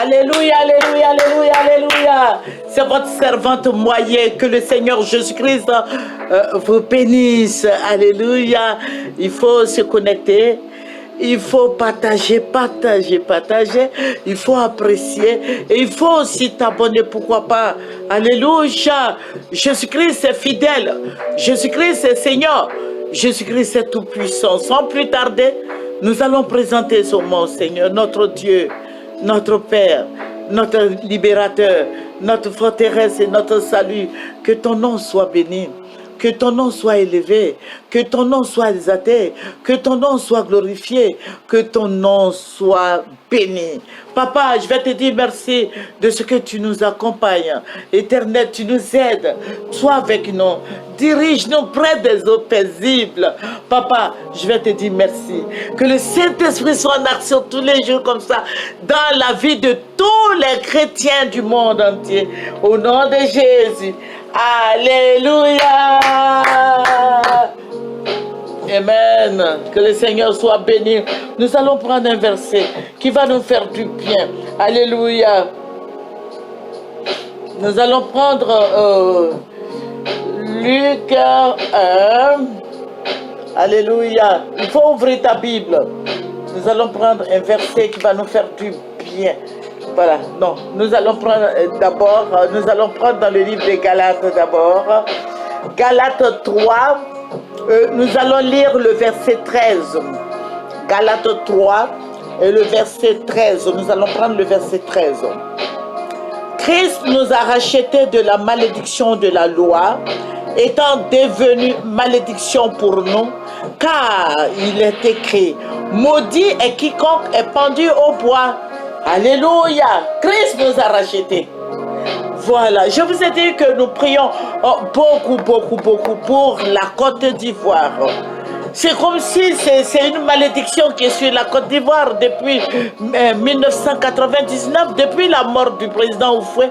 Alléluia, alléluia, alléluia, alléluia. C'est votre servante moyenne. Que le Seigneur Jésus-Christ vous bénisse. Alléluia. Il faut se connecter. Il faut partager, partager, partager. Il faut apprécier. Et il faut aussi t'abonner, pourquoi pas. Alléluia. Jésus-Christ est fidèle. Jésus-Christ est Seigneur. Jésus-Christ est tout-puissant. Sans plus tarder, nous allons présenter son nom, Seigneur, notre Dieu, notre Père, notre libérateur, notre forteresse et notre salut. Que ton nom soit béni. Que ton nom soit élevé, que ton nom soit exalté, que ton nom soit glorifié, que ton nom soit béni. Papa, je vais te dire merci de ce que tu nous accompagnes. Éternel, tu nous aides. Sois avec nous. Dirige-nous près des eaux paisibles. Papa, je vais te dire merci. Que le Saint-Esprit soit en action tous les jours comme ça, dans la vie de tous les chrétiens du monde entier. Au nom de Jésus. Alléluia. Amen. Que le Seigneur soit béni. Nous allons prendre un verset qui va nous faire du bien. Alléluia. Nous allons prendre Luc 1. Alléluia. Il faut ouvrir ta Bible. Nous allons prendre un verset qui va nous faire du bien. Voilà, non, nous allons prendre d'abord, nous allons prendre dans le livre des Galates d'abord. Galates 3, nous allons lire le verset 13. Galates 3 et le verset 13, nous allons prendre le verset 13. Christ nous a rachetés de la malédiction de la loi, étant devenu malédiction pour nous, car il est écrit, maudit est quiconque est pendu au bois. Alléluia, Christ nous a rachetés. Voilà, je vous ai dit que nous prions beaucoup pour la Côte d'Ivoire. C'est comme si c'est une malédiction qui est sur la Côte d'Ivoire depuis 1999, depuis la mort du président Oufoué.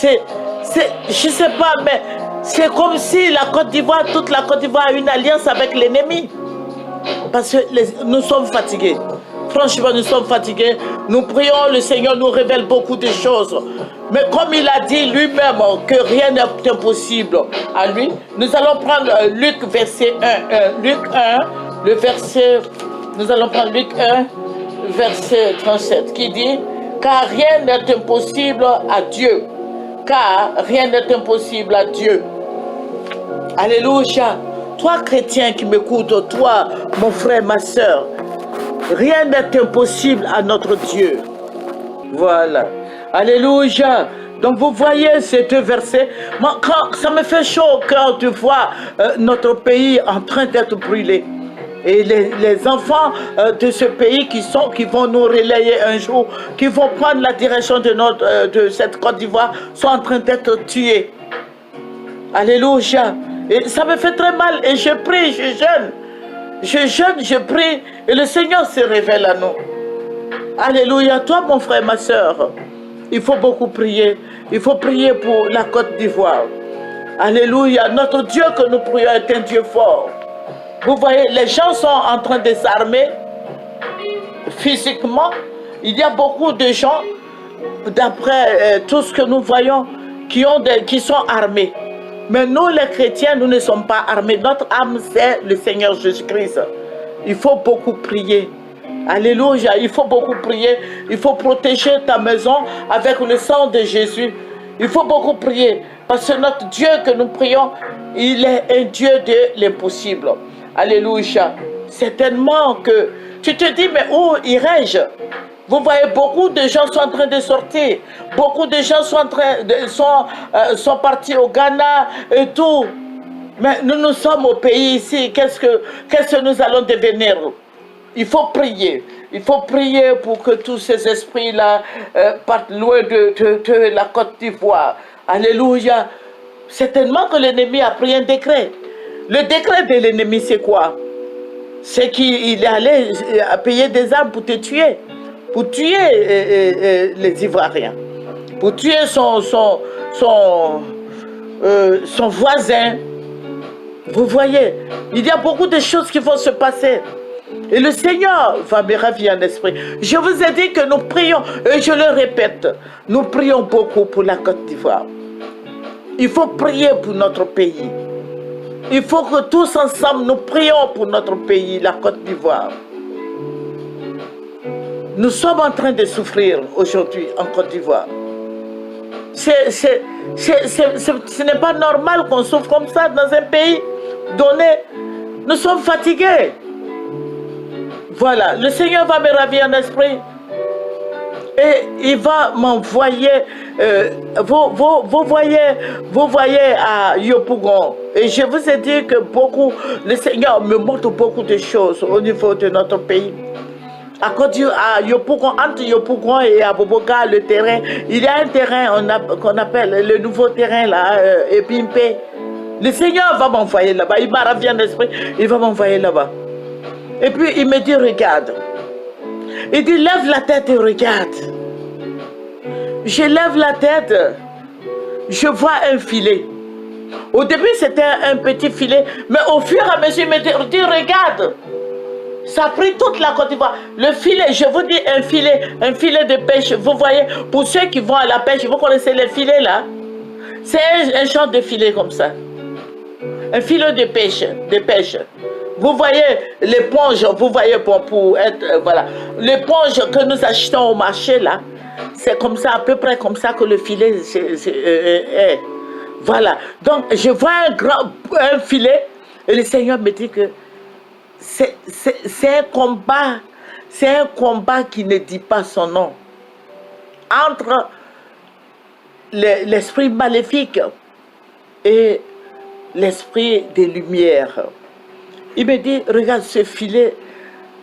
Je sais pas, mais c'est comme si la Côte d'Ivoire, toute la Côte d'Ivoire a une alliance avec l'ennemi. Parce que nous sommes fatigués. Franchement, nous sommes fatigués. Nous prions, le Seigneur nous révèle beaucoup de choses. Mais comme il a dit lui-même que rien n'est impossible à lui, nous allons prendre Luc verset 1. Luc 1, le verset, nous allons prendre Luc 1, verset 37, qui dit, car rien n'est impossible à Dieu. Car rien n'est impossible à Dieu. Alléluia. Toi, chrétien qui m'écoute, toi, mon frère, ma soeur, rien n'est impossible à notre Dieu. Voilà. Alléluia. Donc vous voyez ces deux versets. Moi, quand ça me fait chaud au cœur de voir notre pays en train d'être brûlé. Et les enfants de ce pays qui vont nous relayer un jour, qui vont prendre la direction de cette Côte d'Ivoire, sont en train d'être tués. Alléluia. Et ça me fait très mal. Et je prie, je jeûne. Je jeûne, je prie. Et le Seigneur se révèle à nous. Alléluia. Toi, mon frère, ma soeur, il faut beaucoup prier. Il faut prier pour la Côte d'Ivoire. Alléluia. Notre Dieu que nous prions est un Dieu fort. Vous voyez, les gens sont en train de s'armer physiquement. Il y a beaucoup de gens, d'après tout ce que nous voyons, qui sont armés. Mais nous, les chrétiens, nous ne sommes pas armés. Notre âme, c'est le Seigneur Jésus-Christ. Il faut beaucoup prier. Alléluia. Il faut beaucoup prier. Il faut protéger ta maison avec le sang de Jésus. Il faut beaucoup prier. Parce que notre Dieu que nous prions, il est un Dieu de l'impossible. Alléluia. Certainement que tu te dis, mais où irai-je? Vous voyez, beaucoup de gens sont en train de sortir. Beaucoup de gens sont partis au Ghana et tout. Mais nous sommes au pays ici. Qu'est-ce que nous allons devenir? Il faut prier. Il faut prier pour que tous ces esprits-là partent loin de la Côte d'Ivoire. Alléluia. Certainement que l'ennemi a pris un décret. Le décret de l'ennemi, c'est quoi? C'est qu'il est allé payer des armes pour te tuer. Pour tuer les Ivoiriens, pour tuer son voisin. Vous voyez, il y a beaucoup de choses qui vont se passer. Et le Seigneur va me ravir en esprit. Je vous ai dit que nous prions, et je le répète, nous prions beaucoup pour la Côte d'Ivoire. Il faut prier pour notre pays. Il faut que tous ensemble nous prions pour notre pays, la Côte d'Ivoire. Nous sommes en train de souffrir aujourd'hui en Côte d'Ivoire. Ce n'est pas normal qu'on souffre comme ça dans un pays donné. Nous sommes fatigués. Voilà, le Seigneur va me ravir en esprit. Et il va m'envoyer, vous voyez à Yopougon. Et je vous ai dit que le Seigneur me montre beaucoup de choses au niveau de notre pays. À Yopougon, entre Yopougon et Aboboka, le terrain, il y a un terrain qu'on appelle le nouveau terrain là, Epimpe. Le Seigneur va m'envoyer là-bas, il m'a ravi en esprit, il va m'envoyer là-bas. Et puis il me dit, regarde. Il dit, lève la tête et regarde. Je lève la tête, je vois un filet. Au début, c'était un petit filet, mais au fur et à mesure, il me dit, regarde. Ça a pris toute la Côte d'Ivoire. Le filet, je vous dis un filet de pêche. Vous voyez, pour ceux qui vont à la pêche, vous connaissez les filets là? C'est un genre de filet comme ça. Un filet de pêche. Vous voyez l'éponge, vous voyez pour être, voilà. L'éponge que nous achetons au marché là, c'est comme ça, à peu près comme ça que le filet est. Voilà. Donc, je vois un filet et le Seigneur me dit que c'est un combat qui ne dit pas son nom entre l'esprit maléfique et l'esprit des lumières. Il me dit, regarde ce filet,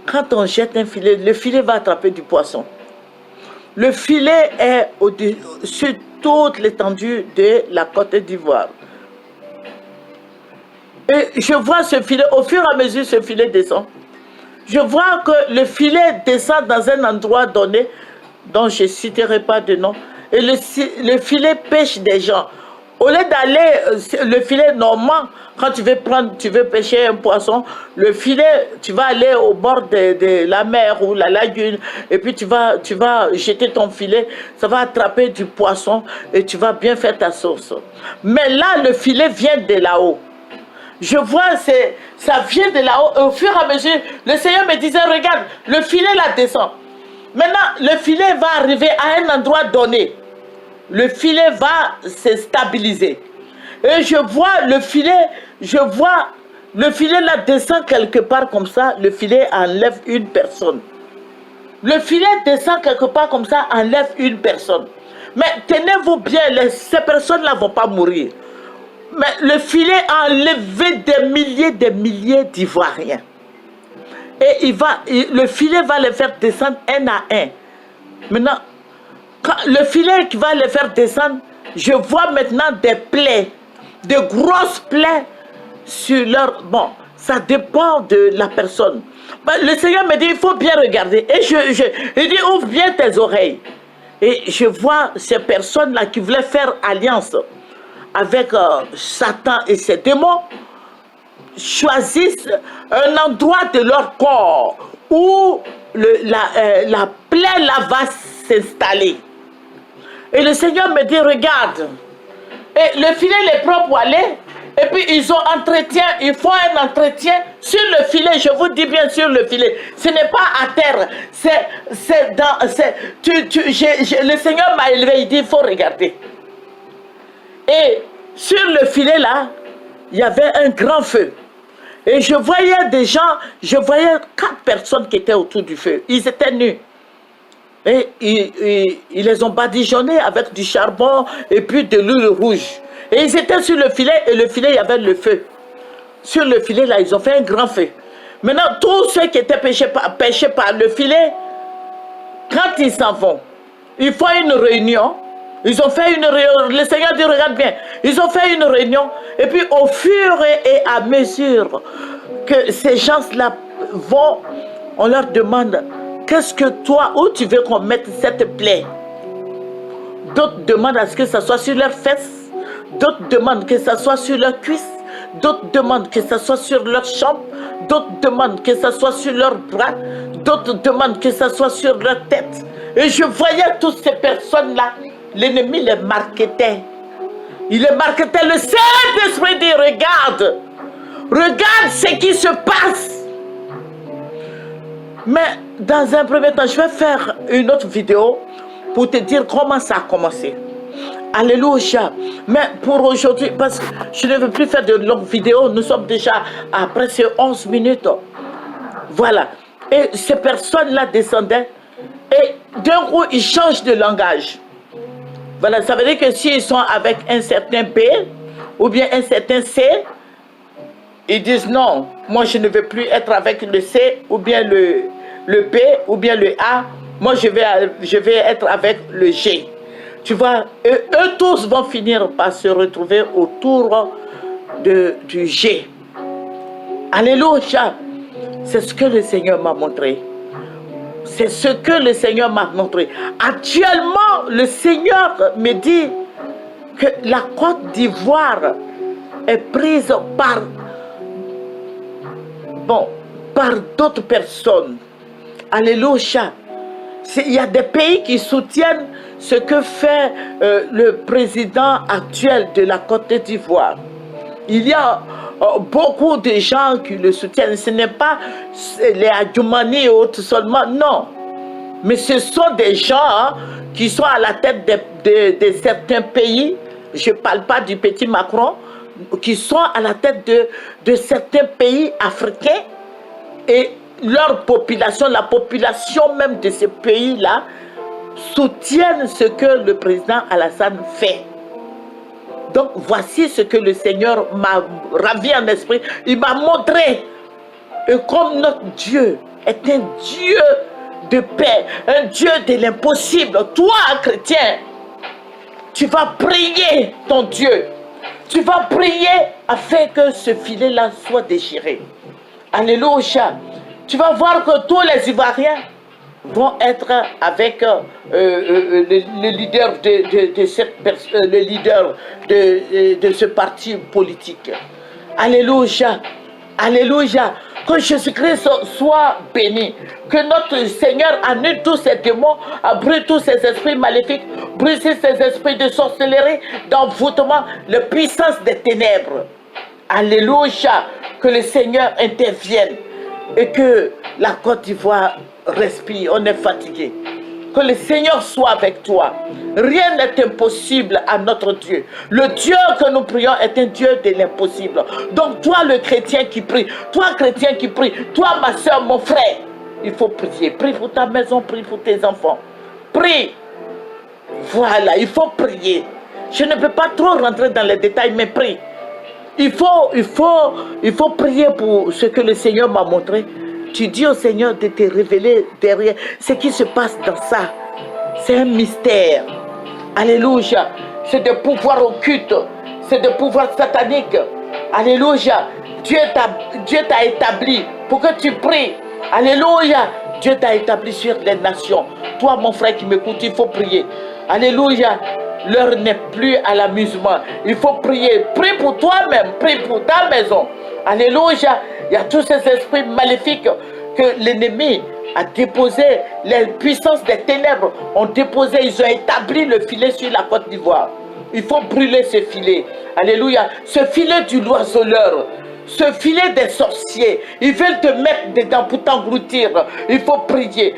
quand on jette un filet, le filet va attraper du poisson. Le filet est sur toute l'étendue de la Côte d'Ivoire. Et je vois ce filet, au fur et à mesure, ce filet descend. Je vois que le filet descend dans un endroit donné, dont je ne citerai pas de nom. Et le filet pêche des gens. Au lieu d'aller, le filet, normalement, quand tu veux pêcher un poisson, le filet, tu vas aller au bord de la mer ou la lagune, et puis tu vas jeter ton filet, ça va attraper du poisson, et tu vas bien faire ta sauce. Mais là, le filet vient de là-haut. Je vois, ça vient de là-haut, et au fur et à mesure, le Seigneur me disait, regarde, le filet là descend. Maintenant, le filet va arriver à un endroit donné. Le filet va se stabiliser. Et je vois le filet là descend quelque part comme ça, le filet enlève une personne. Le filet descend quelque part comme ça, enlève une personne. Mais tenez-vous bien, ces personnes-là ne vont pas mourir. Mais le filet a enlevé des milliers d'Ivoiriens. Et le filet va les faire descendre un à un. Maintenant, le filet qui va les faire descendre, je vois maintenant des plaies, de grosses plaies sur leur... Bon, ça dépend de la personne. Mais le Seigneur me dit, il faut bien regarder. Et il dit, ouvre bien tes oreilles. Et je vois ces personnes-là qui voulaient faire alliance avec Satan et ses démons, choisissent un endroit de leur corps où la plaie là va s'installer. Et le Seigneur me dit, regarde, et le filet est propre pour aller, et puis ils font un entretien sur le filet, je vous dis bien sur le filet, ce n'est pas à terre, le Seigneur m'a élevé, il dit, il faut regarder. Et sur le filet là, il y avait un grand feu. Et je voyais des gens, 4 personnes qui étaient autour du feu, ils étaient nus. Et ils les ont badigeonnés avec du charbon et puis de l'huile rouge. Et ils étaient sur le filet, et le filet, il y avait le feu. Sur le filet, là, ils ont fait un grand feu. Maintenant, tous ceux qui étaient pêchés par le filet, quand ils s'en vont, ils font une réunion. Ils ont fait une réunion. Le Seigneur dit, regarde bien. Ils ont fait une réunion. Et puis, au fur et à mesure que ces gens-là vont, on leur demande, qu'est-ce que toi, où tu veux qu'on mette cette plaie? D'autres demandent à ce que ça soit sur leurs fesses. D'autres demandent que ça soit sur leurs cuisses. d'autres demandent que ça soit sur leur chambre, d'autres demandent que ça soit sur leurs bras, d'autres demandent que ça soit sur leur tête. Et je voyais toutes ces personnes-là, l'ennemi les marketait. Il les marketait, le Saint-Esprit dit, regarde ce qui se passe. Mais dans un premier temps, je vais faire une autre vidéo pour te dire comment ça a commencé. Alléluia. Mais pour aujourd'hui, parce que je ne veux plus faire de longues vidéos, nous sommes déjà à presque 11 minutes. Voilà. Et ces personnes-là descendaient et d'un coup, ils changent de langage. Voilà, ça veut dire que s'ils sont avec un certain B ou bien un certain C, ils disent non, moi je ne veux plus être avec le C ou bien le B ou bien le A, moi je vais être avec le G. Tu vois, eux tous vont finir par se retrouver autour du G. Alléluia. C'est ce que le Seigneur m'a montré. C'est ce que le Seigneur m'a montré. Actuellement, le Seigneur me dit que la Côte d'Ivoire est prise par d'autres personnes. Alléluia. Il y a des pays qui soutiennent ce que fait le président actuel de la Côte d'Ivoire. Il y a beaucoup de gens qui le soutiennent. Ce n'est pas les Adjoumani et autres seulement, non. Mais ce sont des gens qui sont à la tête de certains pays. Je ne parle pas du petit Macron, qui sont à la tête de certains pays africains. Et leur population, la population même de ces pays-là, soutiennent ce que le président Alassane fait. Donc voici ce que le Seigneur m'a ravi en esprit. Il m'a montré. Et comme notre Dieu est un Dieu de paix, un Dieu de l'impossible, toi, chrétien, tu vas prier ton Dieu. Tu vas prier afin que ce filet-là soit déchiré. Alléluia. Tu vas voir que tous les Ivoiriens vont être avec le leader de ce parti politique. Alléluia. Alléluia. Que Jésus-Christ soit béni. Que notre Seigneur annule tous ces démons, brûle tous ces esprits maléfiques, brûle ces esprits de sorcellerie, d'envoûtement, la puissance des ténèbres. Alléluia. Que le Seigneur intervienne et que la Côte d'Ivoire respire. On est fatigué. Que le Seigneur soit avec toi. Rien n'est impossible à notre Dieu. Le Dieu que nous prions est un Dieu de l'impossible. Donc toi, le chrétien qui prie, toi, chrétien qui prie, toi, ma soeur, mon frère, il faut prier. Prie pour ta maison, prie pour tes enfants. Prie. Voilà, il faut prier. Je ne peux pas trop rentrer dans les détails, mais prie. Il faut prier pour ce que le Seigneur m'a montré. Tu dis au Seigneur de te révéler derrière ce qui se passe dans ça. C'est un mystère. Alléluia. C'est des pouvoirs occultes. C'est des pouvoirs sataniques. Alléluia. Dieu t'a établi pour que tu pries. Alléluia. Dieu t'a établi sur les nations. Toi, mon frère qui m'écoute, il faut prier. Alléluia. L'heure n'est plus à l'amusement. Il faut prier. Prie pour toi-même. Prie pour ta maison. Alléluia. Il y a tous ces esprits maléfiques que l'ennemi a déposé. Les puissances des ténèbres ont déposé. Ils ont établi le filet sur la Côte d'Ivoire. Il faut brûler ce filet. Alléluia. Ce filet du loiseleur. Ce filet des sorciers, ils veulent te mettre dedans pour t'engloutir. Il faut prier.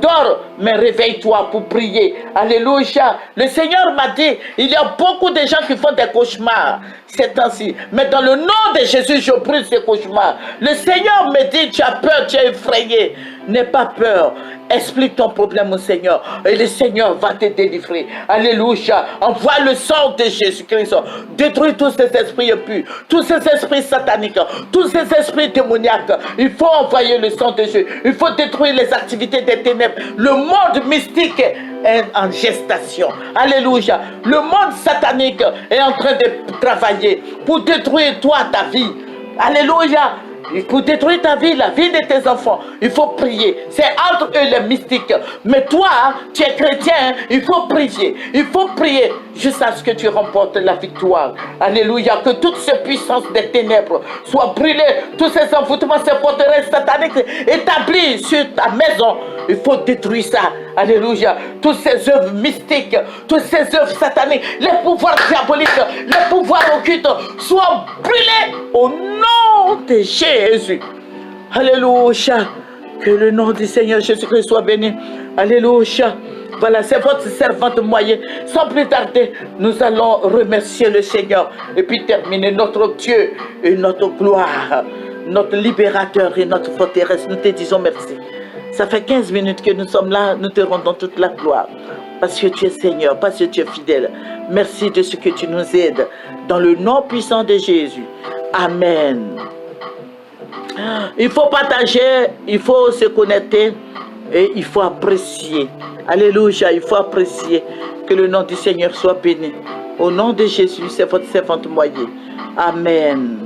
Dors, mais réveille-toi pour prier. Alléluia. Le Seigneur m'a dit, il y a beaucoup de gens qui font des cauchemars ces temps-ci. Mais dans le nom de Jésus, je brûle ces cauchemars. Le Seigneur me dit, tu as peur, tu es effrayé. N'aie pas peur. Explique ton problème au Seigneur. Et le Seigneur va te délivrer. Alléluia. Envoie le sang de Jésus-Christ. Détruis tous ces esprits impurs, tous ces esprits sataniques, tous ces esprits démoniaques. Il faut envoyer le sang de Jésus. Il faut détruire les activités des ténèbres. Le monde mystique est en gestation. Alléluia. Le monde satanique est en train de travailler pour détruire toi, ta vie. Alléluia. Pour détruire ta vie, la vie de tes enfants, il faut prier. C'est entre eux les mystiques. Mais toi, tu es chrétien, il faut prier. Il faut prier. jusqu'à ce que tu remportes la victoire. Alléluia. Que toute cette puissance des ténèbres soit brûlée. Tous ces envoûtements, ces forteresses sataniques établies sur ta maison. Il faut détruire ça. Alléluia. Toutes ces œuvres mystiques, toutes ces œuvres sataniques, les pouvoirs diaboliques, les pouvoirs occultes soient brûlés au nom de Jésus. Alléluia. Que le nom du Seigneur Jésus-Christ soit béni. Alléluia. Voilà, c'est votre servante moyenne. Sans plus tarder, nous allons remercier le Seigneur et puis terminer notre Dieu et notre gloire, notre libérateur et notre forteresse. Nous te disons merci. Ça fait 15 minutes que nous sommes là, nous te rendons toute la gloire. Parce que tu es Seigneur, parce que tu es fidèle. Merci de ce que tu nous aides. Dans le nom puissant de Jésus. Amen. Il faut partager, il faut se connecter et il faut apprécier. Alléluia, il faut apprécier. Que le nom du Seigneur soit béni. Au nom de Jésus, c'est votre servante moyenne. Amen.